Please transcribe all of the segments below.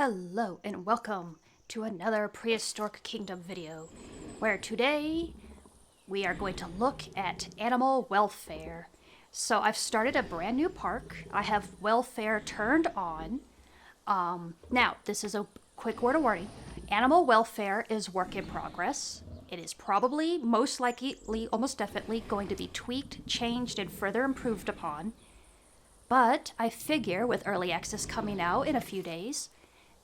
Hello and welcome to another Prehistoric Kingdom video, where today we are going to look at animal welfare. So I've started a brand new park. I have welfare turned on. Now, this is a quick word of warning. Animal welfare is work in progress. It is probably, most likely, almost definitely going to be tweaked, changed, and further improved upon. But I figure with early access coming out in a few days,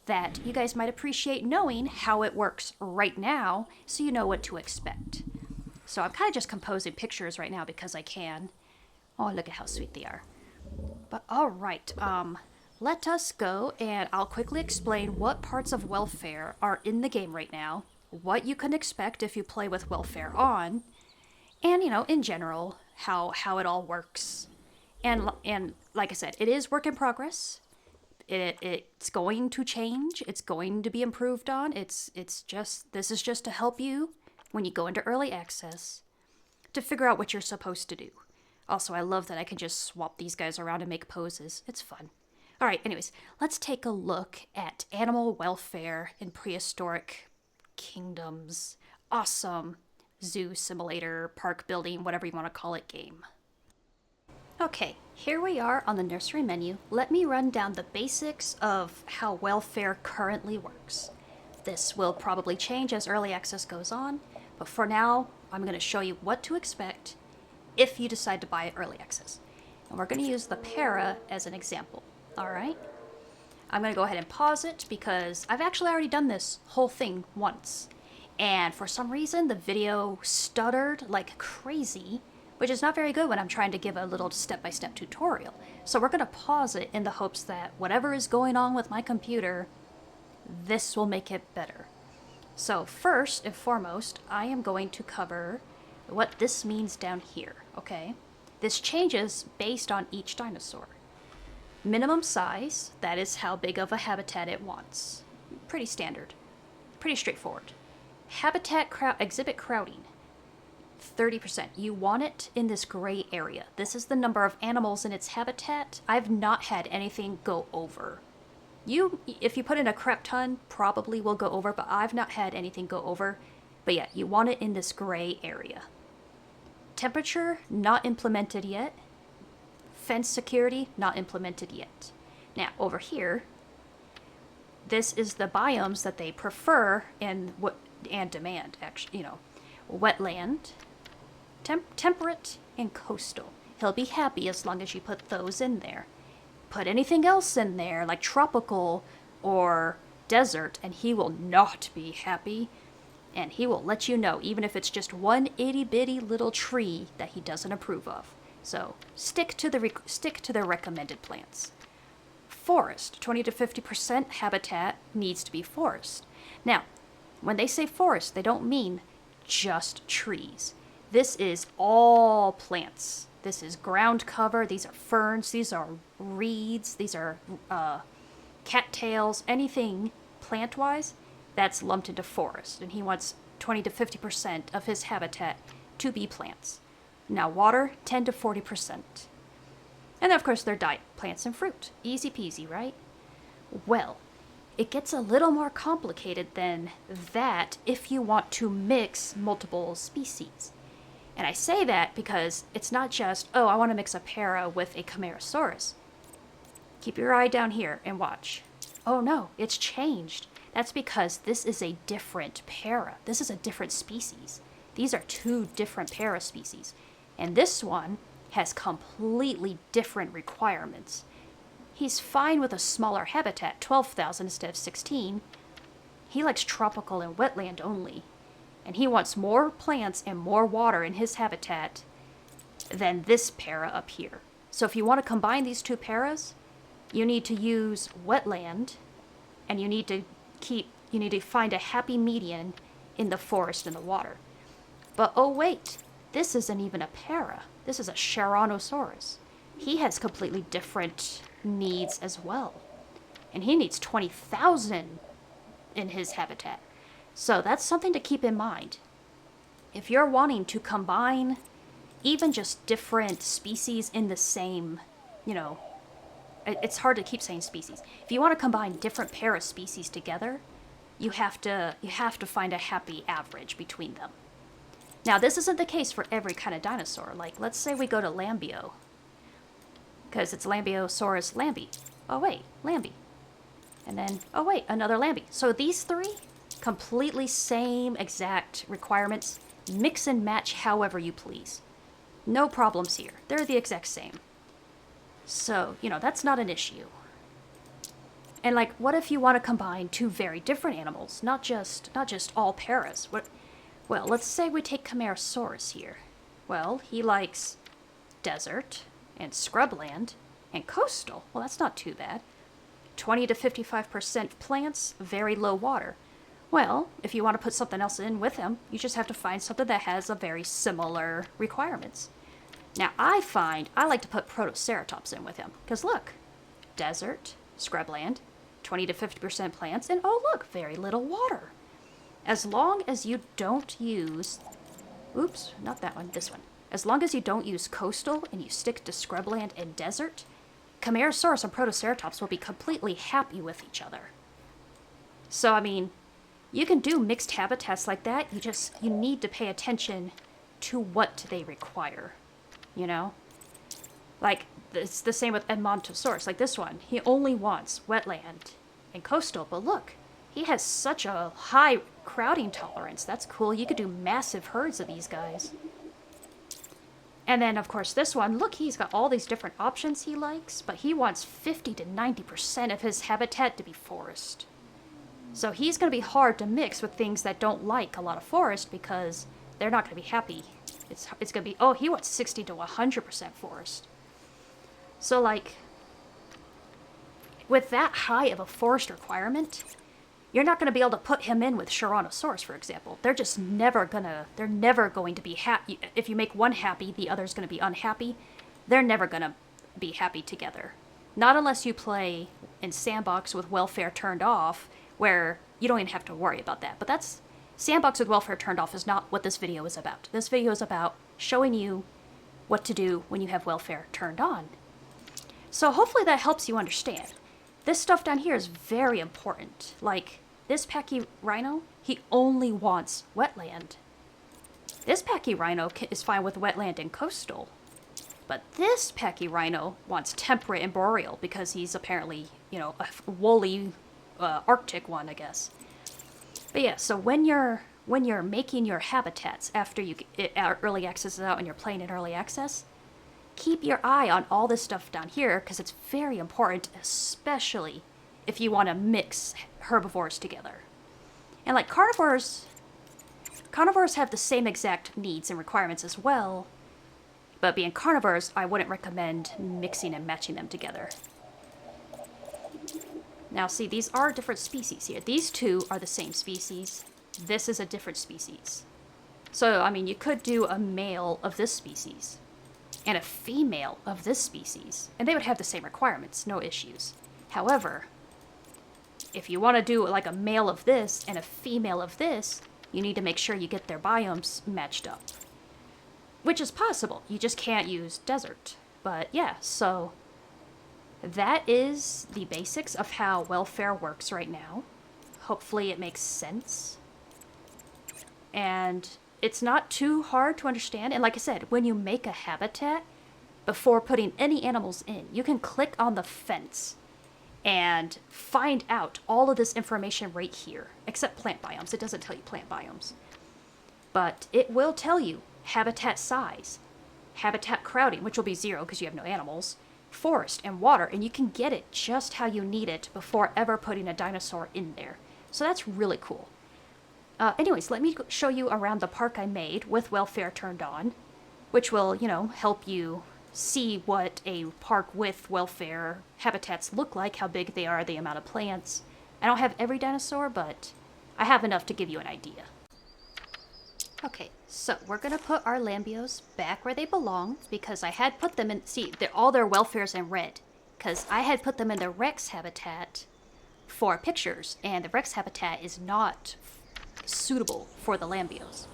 that you guys might appreciate knowing how it works right now so you know what to expect. So I'm kind of just composing pictures right now because I can. Oh, look at how sweet they are. But all right, let us go and I'll quickly explain what parts of welfare are in the game right now, what you can expect if you play with welfare on, and, in general, how it all works. And like I said, it is work in progress. It's going to change. It's going to be improved on. This is just to help you when you go into early access to figure out what you're supposed to do. Also, I love that I can just swap these guys around and make poses. It's fun. All right, anyways, let's take a look at animal welfare in Prehistoric Kingdoms. Awesome zoo simulator, park building, whatever you want to call it, game. Okay, here we are on the nursery menu. Let me run down the basics of how welfare currently works. This will probably change as early access goes on, but for now, I'm going to show you what to expect if you decide to buy early access. And we're going to use the para as an example, alright? I'm going to go ahead and pause it because I've actually already done this whole thing once. And for some reason, the video stuttered like crazy, which is not very good when I'm trying to give a little step-by-step tutorial. So we're going to pause it in the hopes that whatever is going on with my computer, this will make it better. So first and foremost, I am going to cover what this means down here, okay? This changes based on each dinosaur. Minimum size, that is how big of a habitat it wants. Pretty standard. Pretty straightforward. Habitat exhibit crowding. 30%. You want it in this gray area. This is the number of animals in its habitat. I've not had anything go over. If you put in a crap ton, probably will go over, but I've not had anything go over. But yeah, you want it in this gray area. Temperature, not implemented yet. Fence security, not implemented yet. Now, over here, this is the biomes that they prefer and demand, actually, wetland, temperate, and coastal. He'll be happy as long as you put those in there. Put anything else in there, like tropical or desert, and he will not be happy. And he will let you know, even if it's just one itty-bitty little tree that he doesn't approve of. So stick to the recommended plants. Forest, 20 to 50% habitat needs to be forest. Now, when they say forest, they don't mean just trees. This is all plants. This is ground cover. These are ferns. These are reeds. These are cattails. Anything plant-wise, that's lumped into forest. And he wants 20 to 50% of his habitat to be plants. Now water, 10 to 40%. And then, of course, their diet, plants and fruit. Easy peasy, right? Well, it gets a little more complicated than that if you want to mix multiple species. And I say that because it's not just, oh, I want to mix a para with a Camarasaurus. Keep your eye down here and watch. Oh no, it's changed. That's because this is a different para. This is a different species. These are two different para species. And this one has completely different requirements. He's fine with a smaller habitat, 12,000 instead of 16. He likes tropical and wetland only. And he wants more plants and more water in his habitat than this para up here. So if you want to combine these two paras, you need to use wetland, and you need to find a happy median in the forest and the water. But oh wait, this isn't even a para. This is a Tyrannosaurus. He has completely different needs as well. And he needs 20,000 in his habitat. So that's something to keep in mind. If you're wanting to combine even just different species in the same, it's hard to keep saying species. If you want to combine different pair of species together, you have to find a happy average between them. Now, this isn't the case for every kind of dinosaur. Like, let's say we go to Lambio, because it's Lambiosaurus lambi. Oh wait, lambi. And then, oh wait, another lambi. So these three, completely same exact requirements. Mix and match however you please. No problems here. They're the exact same. So, you know, that's not an issue. And like, what if you want to combine two very different animals? Not just all paras. Well, let's say we take Camarasaurus here. Well, he likes desert and scrubland and coastal. Well, that's not too bad. 20 to 55% plants, very low water. Well, if you want to put something else in with him, you just have to find something that has a very similar requirements. Now, I like to put Protoceratops in with him. Because look, desert, scrubland, 20 to 50% plants, and oh look, very little water. As long as you don't use... Oops, not that one, this one. As long as you don't use coastal and you stick to scrubland and desert, Camarasaurus and Protoceratops will be completely happy with each other. So, I mean, you can do mixed habitats like that, you need to pay attention to what they require, you know? Like, it's the same with Edmontosaurus, like this one. He only wants wetland and coastal, but look, he has such a high crowding tolerance. That's cool. You could do massive herds of these guys. And then, of course, this one, look, he's got all these different options he likes, but he wants 50 to 90% of his habitat to be forest. So he's going to be hard to mix with things that don't like a lot of forest because they're not going to be happy. It's going to be, oh, he wants 60 to 100% forest. So, like, with that high of a forest requirement, you're not going to be able to put him in with Tyrannosaurus, for example. They're just never going to be happy. If you make one happy, the other's going to be unhappy. They're never going to be happy together. Not unless you play in sandbox with welfare turned off, where you don't even have to worry about that. But that's, sandbox with welfare turned off is not what this video is about. This video is about showing you what to do when you have welfare turned on. So hopefully that helps you understand. This stuff down here is very important. Like, this Pachyrhino, he only wants wetland. This Pachyrhino is fine with wetland and coastal. But this Pachyrhino wants temperate and boreal because he's apparently, you know, a woolly Arctic one, I guess. But yeah, so when you're making your habitats after early access is out and you're playing in early access, keep your eye on all this stuff down here because it's very important, especially if you want to mix herbivores together. And like carnivores have the same exact needs and requirements as well, but being carnivores, I wouldn't recommend mixing and matching them together. Now see, these are different species here. These two are the same species. This is a different species. So, I mean, you could do a male of this species and a female of this species, and they would have the same requirements, no issues. However, if you want to do like a male of this and a female of this, you need to make sure you get their biomes matched up. Which is possible, you just can't use desert. But yeah, so that is the basics of how welfare works right now. Hopefully it makes sense. And it's not too hard to understand. And like I said, when you make a habitat, before putting any animals in, you can click on the fence and find out all of this information right here. Except plant biomes. It doesn't tell you plant biomes. But it will tell you habitat size, habitat crowding, which will be 0 because you have no animals, forest and water, and you can get it just how you need it before ever putting a dinosaur in there. So that's really cool. Anyways, let me show you around the park I made with welfare turned on, which will, you know, help you see what a park with welfare habitats look like, how big they are, the amount of plants. I don't have every dinosaur, but I have enough to give you an idea. Okay, so we're going to put our Lambios back where they belong, because I had put them in, see, all their welfare's in red, because I had put them in the Rex habitat for pictures, and the Rex habitat is not suitable for the Lambios.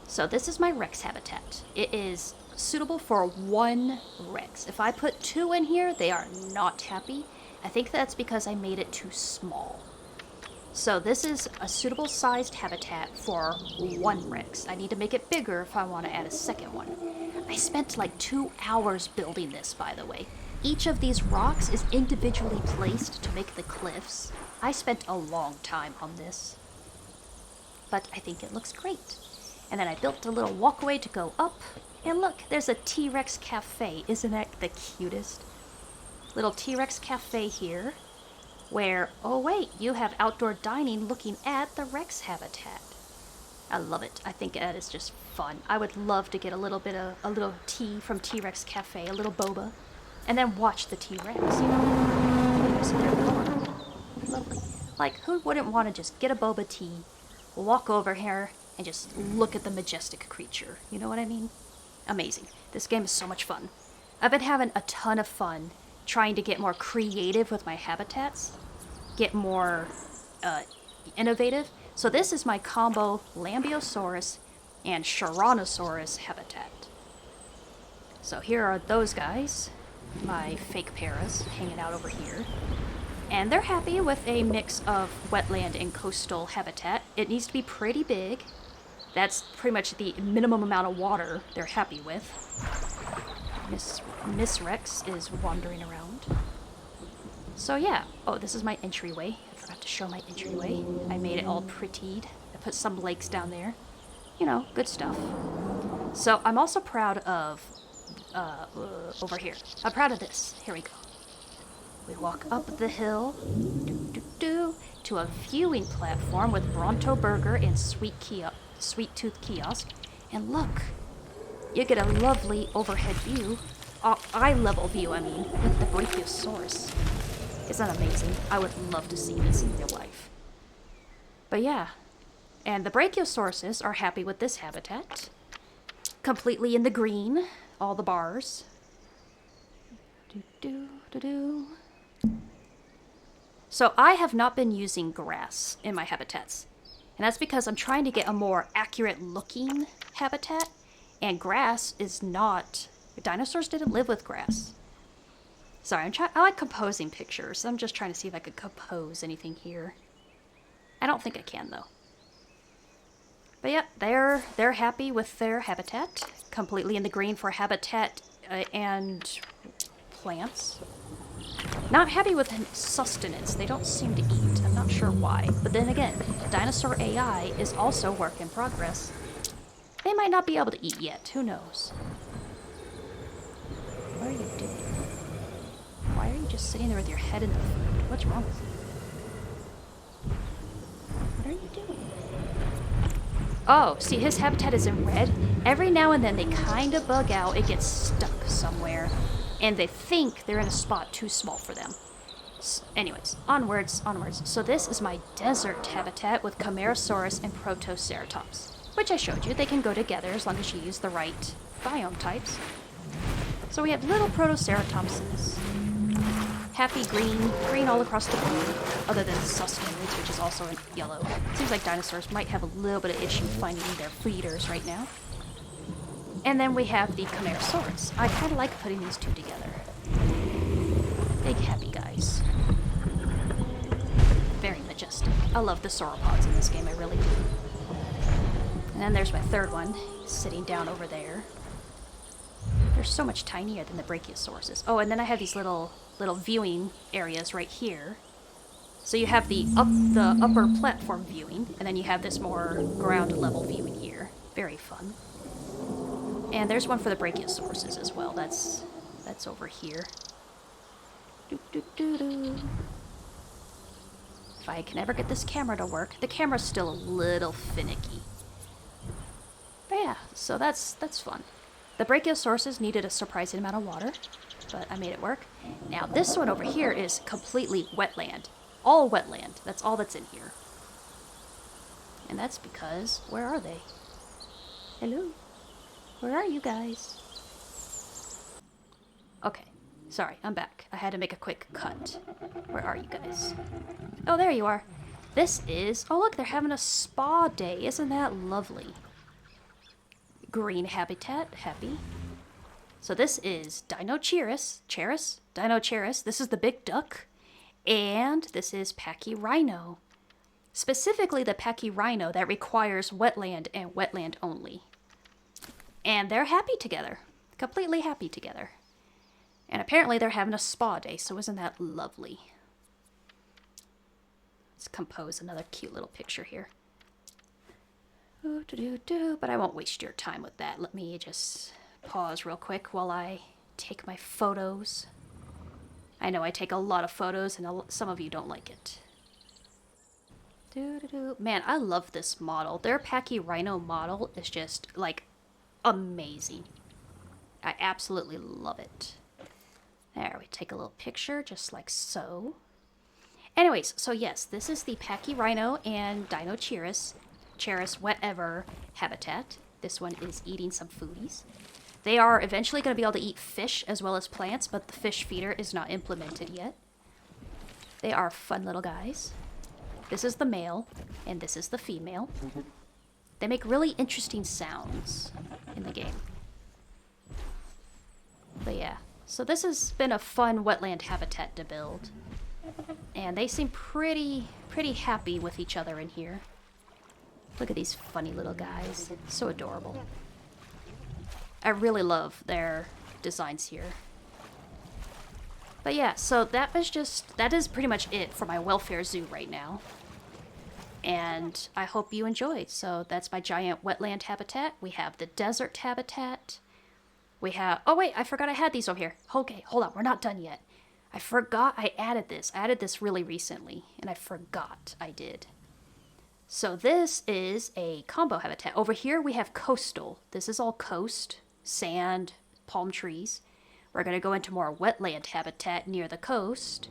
So this is my Rex habitat. It is suitable for 1 Rex. If I put 2 in here, they are not happy. I think that's because I made it too small. So this is a suitable sized habitat for 1 Rex. I need to make it bigger if I want to add a second one. I spent like 2 hours building this, by the way. Each of these rocks is individually placed to make the cliffs. I spent a long time on this, but I think it looks great. And then I built a little walkway to go up. And look, there's a T-Rex cafe. Isn't that the cutest? Little T-Rex cafe here, where, oh wait, you have outdoor dining looking at the Rex habitat. I love it. I think that is just fun. I would love to get a little tea from T-Rex cafe, a little boba, and then watch the T-Rex, you know. Just sit there, adorable. Lovely. Like, who wouldn't want to just get a boba tea, walk over here, and just look at the majestic creature? You know what I mean? Amazing. This game is so much fun. I've been having a ton of fun trying to get more creative with my habitats, get more innovative. So this is my combo Lambeosaurus and Tyrannosaurus habitat. So here are those guys, my fake paras, hanging out over here. And they're happy with a mix of wetland and coastal habitat. It needs to be pretty big. That's pretty much the minimum amount of water they're happy with. Miss Rex is wandering around. So yeah. Oh, this is my entryway. I forgot to show my entryway. I made it all prettied. I put some lakes down there. You know, good stuff. So I'm also proud of, over here. I'm proud of this. Here we go. We walk up the hill, to a viewing platform with Bronto Burger and Sweet Tooth Kiosk. And look, you get a lovely overhead view, eye level view, I mean, with the Brachiosaurus. Isn't that amazing? I would love to see this in real life. But yeah, and the Brachiosauruses are happy with this habitat. Completely in the green, all the bars. So I have not been using grass in my habitats. And that's because I'm trying to get a more accurate looking habitat. And grass is not... Dinosaurs didn't live with grass. Sorry, I like composing pictures. I'm just trying to see if I could compose anything here. I don't think I can, though. But yeah, they're happy with their habitat. Completely in the green for habitat and plants. Not happy with sustenance. They don't seem to eat. I'm not sure why. But then again, dinosaur AI is also work in progress. They might not be able to eat yet. Who knows? What are you doing? Why are you just sitting there with your head in the food? What's wrong with you? What are you doing? Oh, see, his habitat is in red. Every now and then they kind of bug out. It gets stuck somewhere. And they think they're in a spot too small for them. Anyways, onwards. So this is my desert habitat with Camarasaurus and Protoceratops, which I showed you. They can go together as long as you use the right biome types. So we have little Protoceratopses. Happy green all across the board, other than sustenance, which is also in yellow. Seems like dinosaurs might have a little bit of issue finding their feeders right now. And then we have the Camarasaurus. I kind of like putting these two together. Big happy guys. Very majestic. I love the sauropods in this game, I really do. And then there's my third one, sitting down over there. They're so much tinier than the Brachiosauruses. Oh, and then I have these little viewing areas right here. So you have the upper platform viewing, and then you have this more ground level viewing here. Very fun. And there's one for the Brachiosauruses as well. That's over here. If I can ever get this camera to work. The camera's still a little finicky. But yeah, so that's fun. The Brachiosauruses needed a surprising amount of water, but I made it work. Now this one over here is completely wetland. All wetland. That's all that's in here. And that's because, where are they? Hello? Where are you guys? Okay. Sorry, I'm back. I had to make a quick cut. Where are you guys? Oh, there you are. This is... Oh, look, they're having a spa day. Isn't that lovely? Green habitat. Happy. So this is Dinocheirus. This is the big duck. And this is Pachyrhino. Specifically the Pachyrhino that requires wetland and wetland only. And they're happy together. Completely happy together. And apparently they're having a spa day, so isn't that lovely? Let's compose another cute little picture here. But I won't waste your time with that. Let me just pause real quick while I take my photos. I know I take a lot of photos, and some of you don't like it. Man, I love this model. Their Pachyrhino model is just, like, amazing. I absolutely love it. There, we take a little picture, just like so. Anyways, so yes, this is the Pachyrhino and Dinocheirus, whatever habitat. This one is eating some foodies. They are eventually going to be able to eat fish as well as plants, but the fish feeder is not implemented yet. They are fun little guys. This is the male, and this is the female. They make really interesting sounds in the game. But yeah, so this has been a fun wetland habitat to build. And they seem pretty happy with each other in here. Look at these funny little guys. So adorable. I really love their designs here. But yeah, so that is pretty much it for my welfare zoo right now. And I hope you enjoyed. So that's my giant wetland habitat. We have the desert habitat. We have... Oh, wait, I forgot I had these over here. Okay, hold on. We're not done yet. I forgot I added this. I added this really recently, and I forgot I did. So this is a combo habitat. Over here, we have coastal. This is all coast, sand, palm trees. We're going to go into more wetland habitat near the coast.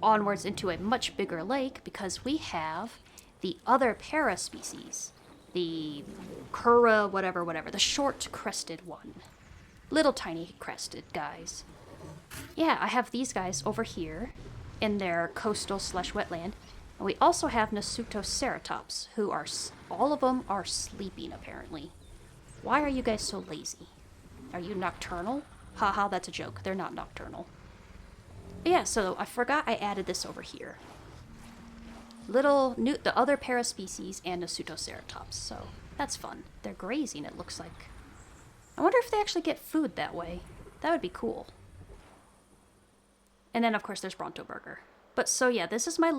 Onwards into a much bigger lake, because we have the other para species. The Cura, whatever, the short-crested one. Little tiny crested guys. Yeah, I have these guys over here in their coastal/wetland. And we also have Nasutoceratops, who are, all of them are sleeping apparently. Why are you guys so lazy? Are you nocturnal? Haha, that's a joke. They're not nocturnal. But yeah, so I forgot I added this over here. The other paraspecies and Nasutoceratops, so that's fun. They're grazing, it looks like. I wonder if they actually get food that way. That would be cool. And then, of course, there's Brontoburger. But so, yeah, this is my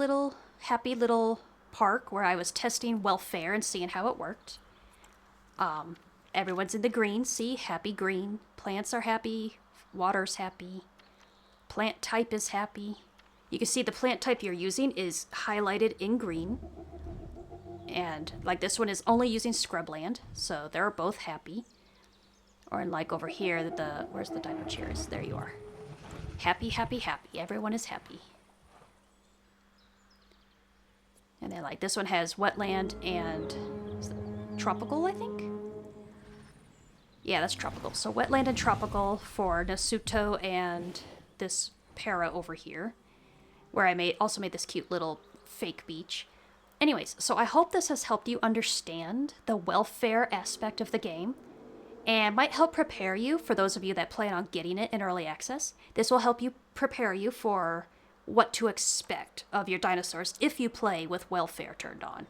happy little park where I was testing welfare and seeing how it worked. Everyone's in the green. See? Happy green. Plants are happy. Water's happy. Plant type is happy. You can see the plant type you're using is highlighted in green. And, like, this one is only using scrubland, so they're both happy. Or, like, over here, where's the Dinocheirus? There you are. Happy, happy, happy. Everyone is happy. And then, like, this one has wetland and tropical, I think? Yeah, that's tropical. So wetland and tropical for Nasuto and this para over here, where I also made this cute little fake beach. Anyways, so I hope this has helped you understand the welfare aspect of the game, and might help prepare you, for those of you that plan on getting it in early access. This will help you prepare you for what to expect of your dinosaurs if you play with welfare turned on.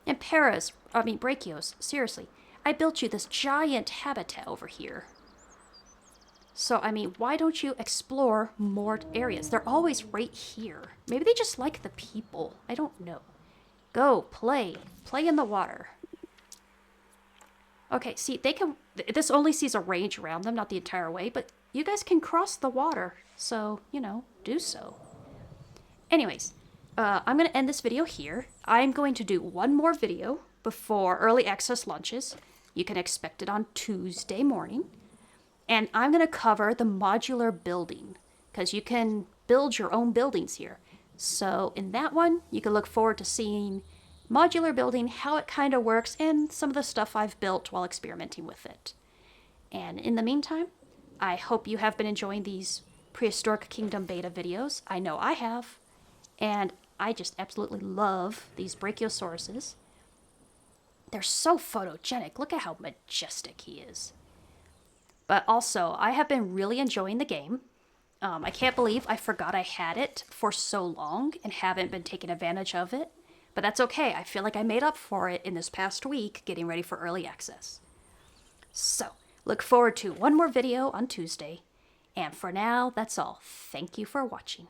And brachios, seriously, I built you this giant habitat over here. So, I mean, why don't you explore more areas? They're always right here. Maybe they just like the people. I don't know. Go, play. Play in the water. Okay, see, this only sees a range around them, not the entire way, but you guys can cross the water. So, do so. Anyways, I'm going to end this video here. I'm going to do one more video before early access launches. You can expect it on Tuesday morning. And I'm going to cover the modular building, because you can build your own buildings here. So in that one, you can look forward to seeing modular building, how it kind of works, and some of the stuff I've built while experimenting with it. And in the meantime, I hope you have been enjoying these Prehistoric Kingdom beta videos. I know I have. And I just absolutely love these brachiosauruses. They're so photogenic. Look at how majestic he is. But also, I have been really enjoying the game. I can't believe I forgot I had it for so long and haven't been taking advantage of it. But that's okay. I feel like I made up for it in this past week getting ready for early access. So, look forward to one more video on Tuesday. And for now, that's all. Thank you for watching.